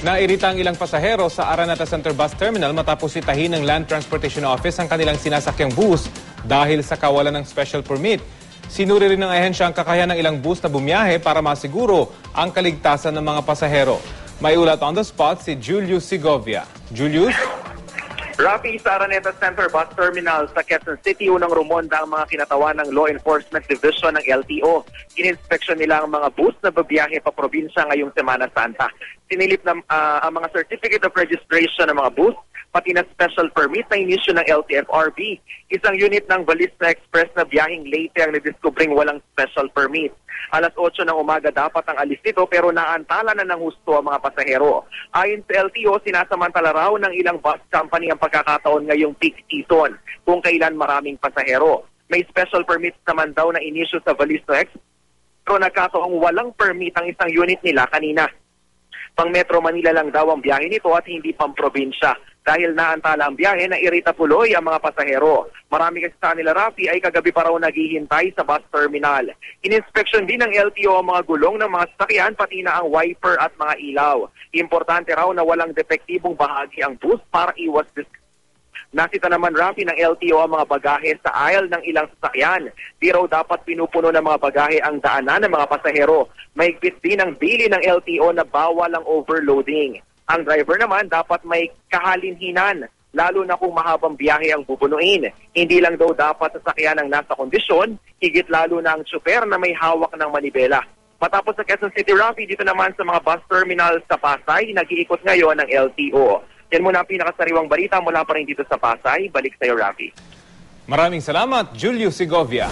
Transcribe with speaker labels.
Speaker 1: Nairita ang ilang pasahero sa Araneta Center Bus Terminal matapos sitahin ng Land Transportation Office ang kanilang sinasakyang bus dahil sa kawalan ng special permit. Sinuri rin ng ahensya ang kakayahan ng ilang bus na bumiyahe para masiguro ang kaligtasan ng mga pasahero. May ulat on the spot si Julius Segovia. Julius?
Speaker 2: Rafi, sa Araneta Center Bus Terminal sa Quezon City, unang rumonda ang mga kinatawan ng Law Enforcement Division ng LTO. Ininspeksyon nila ang mga bus na babiyahe pa probinsya ngayong Semana Santa. Sinilip na ang mga certificate of registration ng mga bus, pati na special permit na inisyu ng LTFRB. Isang unit ng Balista Express na biyaheng Leyte ang nadiskubring walang special permit. Alas 8 ng umaga dapat ang alis nito pero naantala na ng husto ang mga pasahero. Ayon sa LTO, sinasamantala raw ng ilang bus company ang pagkakataon ngayong peak season kung kailan maraming pasahero. May special permits naman daw na inisyu sa Balista Express pero nagkataong walang permit ang isang unit nila kanina. Pang Metro Manila lang daw ang biyahe nito at hindi pang probinsya. Dahil naantala ang biyahe, nairita tuloy ang mga pasahero. Marami kasi sa kanila, Rafi, ay kagabi pa raw naghihintay sa bus terminal. Ininspeksyon din ng LTO ang mga gulong ng mga sasakyan, pati na ang wiper at mga ilaw. Importante raw na walang depektibong bahagi ang bus para iwas Nasita naman, Rafi, ng LTO ang mga bagahe sa aisle ng ilang sasakyan. Di raw dapat pinupuno ng mga bagahe ang daanan ng mga pasahero. Mahigpit din ang bili ng LTO na bawal ang overloading. Ang driver naman dapat may kahalinhinan, lalo na kung mahabang biyahe ang bubunuin. Hindi lang daw dapat sasakyan ang nasa kondisyon, higit lalo na ang tsuper na may hawak ng manibela. Matapos sa Quezon City, Rafi, dito naman sa mga bus terminal sa Pasay, nag-iikot ngayon ng LTO. Yan muna ang pinakasariwang balita mula pa rin dito sa Pasay. Balik sa iyo, Rafi.
Speaker 1: Maraming salamat, Julius Segovia.